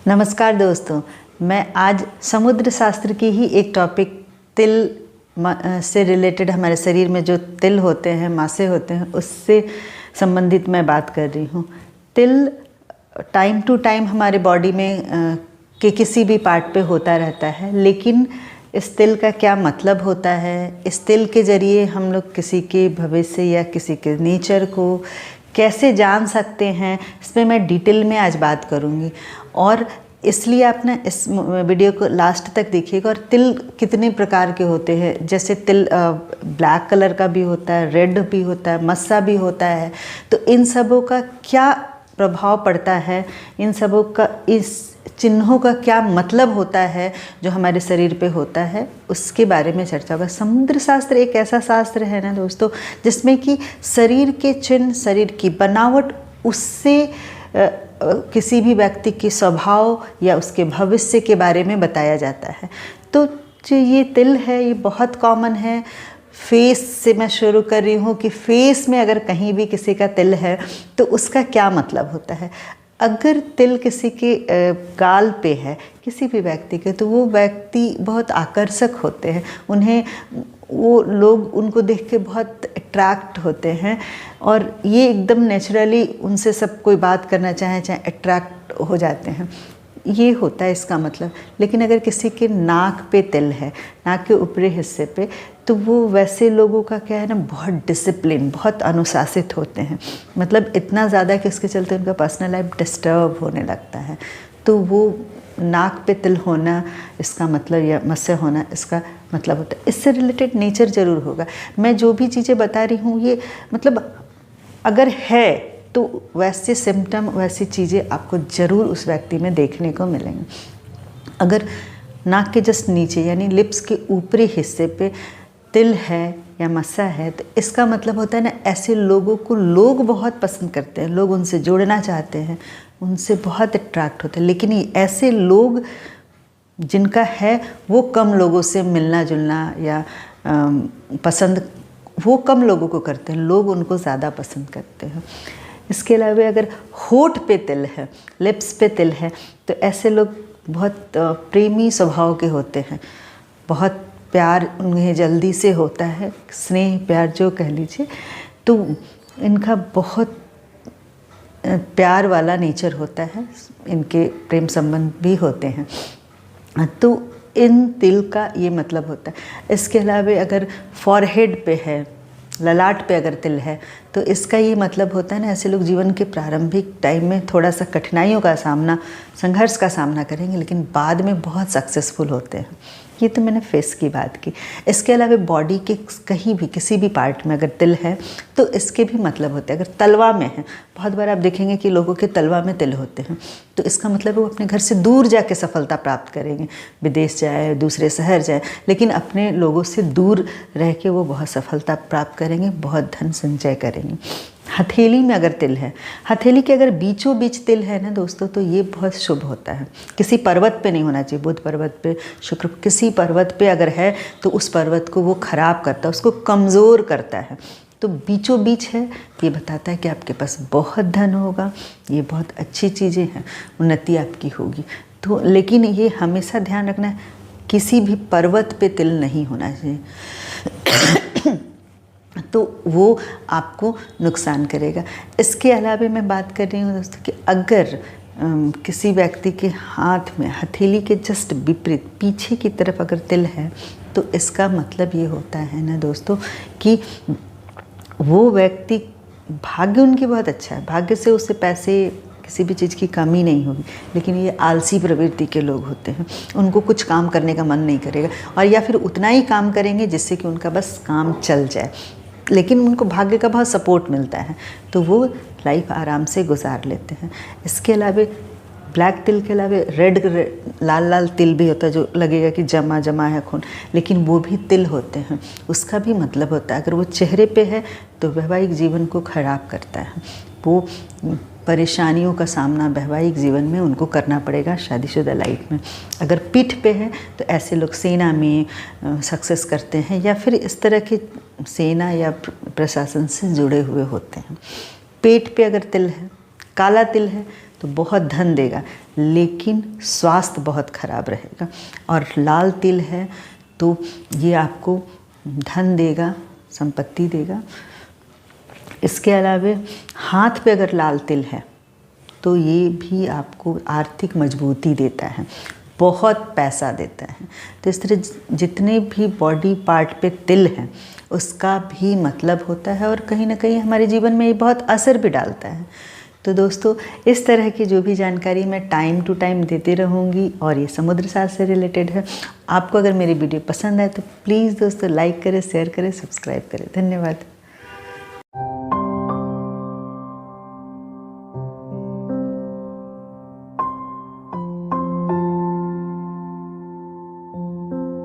नमस्कार दोस्तों, मैं आज समुद्र शास्त्र की ही एक टॉपिक तिल से रिलेटेड, हमारे शरीर में जो तिल होते हैं, मासे होते हैं, उससे संबंधित मैं बात कर रही हूँ। तिल टाइम टू टाइम हमारे बॉडी में के किसी भी पार्ट पे होता रहता है, लेकिन इस तिल का क्या मतलब होता है, इस तिल के ज़रिए हम लोग किसी के भविष्य या किसी के नेचर को कैसे जान सकते हैं, इसमें मैं डिटेल में आज बात करूँगी। और इसलिए आप ना इस वीडियो को लास्ट तक देखिएगा। और तिल कितने प्रकार के होते हैं, जैसे तिल ब्लैक कलर का भी होता है, रेड भी होता है, मस्सा भी होता है। तो इन सबों का क्या प्रभाव पड़ता है, इन सबों का, इस चिन्हों का क्या मतलब होता है जो हमारे शरीर पे होता है, उसके बारे में चर्चा होगा। समुद्र शास्त्र एक ऐसा शास्त्र है ना दोस्तों, जिसमें कि शरीर के चिन्ह, शरीर की बनावट, उससे किसी भी व्यक्ति के स्वभाव या उसके भविष्य के बारे में बताया जाता है। तो जो ये तिल है, ये बहुत कॉमन है। फेस से मैं शुरू कर रही हूँ कि फेस में अगर कहीं भी किसी का तिल है तो उसका क्या मतलब होता है। अगर तिल किसी के गाल पे है, किसी भी व्यक्ति के, तो वो व्यक्ति बहुत आकर्षक होते हैं। उन्हें वो लोग उनको देख के बहुत अट्रैक्ट होते हैं, और ये एकदम नेचुरली उनसे सब कोई बात करना चाहे अट्रैक्ट हो जाते हैं। ये होता है इसका मतलब। लेकिन अगर किसी के नाक पे तिल है, नाक के ऊपरी हिस्से पे, तो वो वैसे लोगों का क्या है ना, बहुत डिसिप्लिन, बहुत अनुशासित होते हैं। मतलब इतना ज़्यादा कि उसके चलते उनका पर्सनल लाइफ डिस्टर्ब होने लगता है। तो वो नाक पे तिल होना इसका मतलब, या मस्से होना इसका मतलब होता है। इससे रिलेटेड नेचर ज़रूर होगा। मैं जो भी चीज़ें बता रही हूँ, ये मतलब अगर है तो वैसे सिम्टम, वैसी चीज़ें आपको ज़रूर उस व्यक्ति में देखने को मिलेंगी। अगर नाक के जस्ट नीचे यानी लिप्स के ऊपरी हिस्से पे तिल है या मस्सा है, तो इसका मतलब होता है ना, ऐसे लोगों को लोग बहुत पसंद करते हैं, लोग उनसे जुड़ना चाहते हैं, उनसे बहुत अट्रैक्ट होते हैं। लेकिन ऐसे लोग जिनका है, वो कम लोगों से मिलना जुलना या पसंद, वो कम लोगों को करते हैं, लोग उनको ज़्यादा पसंद करते हैं। इसके अलावा अगर होठ पे तिल है, लिप्स पे तिल है, तो ऐसे लोग बहुत प्रेमी स्वभाव के होते हैं। बहुत प्यार उन्हें जल्दी से होता है, स्नेह प्यार जो कह लीजिए। तो इनका बहुत प्यार वाला नेचर होता है, इनके प्रेम संबंध भी होते हैं। तो इन तिल का ये मतलब होता है। इसके अलावा अगर फॉरहेड पे है, ललाट पे अगर तिल है, तो इसका ये मतलब होता है ना, ऐसे लोग जीवन के प्रारंभिक टाइम में थोड़ा सा कठिनाइयों का सामना, संघर्ष का सामना करेंगे, लेकिन बाद में बहुत सक्सेसफुल होते हैं। ये तो मैंने फेस की बात की। इसके अलावा बॉडी के कहीं भी, किसी भी पार्ट में अगर तिल है, तो इसके भी मतलब होते हैं। अगर तलवा में है, बहुत बार आप देखेंगे कि लोगों के तलवा में तिल होते हैं, तो इसका मतलब वो अपने घर से दूर जाके सफलता प्राप्त करेंगे। विदेश जाए, दूसरे शहर जाए, लेकिन अपने लोगों से दूर रह के वो बहुत सफलता प्राप्त करेंगे, बहुत धन संचय करेंगे। हथेली में अगर तिल है, हथेली के अगर बीचों बीच तिल है ना दोस्तों, तो ये बहुत शुभ होता है। किसी पर्वत पे नहीं होना चाहिए, बुध पर्वत पे, शुक्र, किसी पर्वत पे अगर है तो उस पर्वत को वो खराब करता है, उसको कमज़ोर करता है। तो बीचों बीच है, ये बताता है कि आपके पास बहुत धन होगा, ये बहुत अच्छी चीज़ें हैं, उन्नति आपकी होगी। तो लेकिन ये हमेशा ध्यान रखना है, किसी भी पर्वत पे तिल नहीं होना चाहिए तो वो आपको नुकसान करेगा। इसके अलावा मैं बात कर रही हूँ दोस्तों कि अगर किसी व्यक्ति के हाथ में हथेली के जस्ट विपरीत पीछे की तरफ अगर तिल है, तो इसका मतलब ये होता है ना दोस्तों कि वो व्यक्ति, भाग्य उनकी बहुत अच्छा है, भाग्य से उससे पैसे, किसी भी चीज़ की कमी नहीं होगी। लेकिन ये आलसी प्रवृत्ति के लोग होते हैं, उनको कुछ काम करने का मन नहीं करेगा, और या फिर उतना ही काम करेंगे जिससे कि उनका बस काम चल जाए। लेकिन उनको भाग्य का बहुत सपोर्ट मिलता है, तो वो लाइफ आराम से गुजार लेते हैं। इसके अलावा ब्लैक तिल के अलावा रेड लाल लाल तिल भी होता है, जो लगेगा कि जमा जमा है खून, लेकिन वो भी तिल होते हैं। उसका भी मतलब होता है, अगर वो चेहरे पे है तो वैवाहिक जीवन को खराब करता है। वो परेशानियों का सामना वैवाहिक जीवन में उनको करना पड़ेगा शादीशुदा लाइफ में। अगर पीठ पे है तो ऐसे लोग सेना में सक्सेस करते हैं, या फिर इस तरह की सेना या प्रशासन से जुड़े हुए होते हैं। पेट पे अगर तिल है, काला तिल है, तो बहुत धन देगा, लेकिन स्वास्थ्य बहुत खराब रहेगा। और लाल तिल है तो ये आपको धन देगा, संपत्ति देगा। इसके अलावा हाथ पे अगर लाल तिल है तो ये भी आपको आर्थिक मजबूती देता है, बहुत पैसा देता है। तो इस तरह जितने भी बॉडी पार्ट पे तिल हैं उसका भी मतलब होता है और कहीं ना कहीं हमारे जीवन में ये बहुत असर भी डालता है। तो दोस्तों, इस तरह की जो भी जानकारी मैं टाइम टू टाइम देती रहूँगी और ये समुद्र शास्त्र से रिलेटेड है। आपको अगर मेरी वीडियो पसंद आए तो प्लीज़ दोस्तों लाइक करें, शेयर करें, सब्सक्राइब करें। धन्यवाद।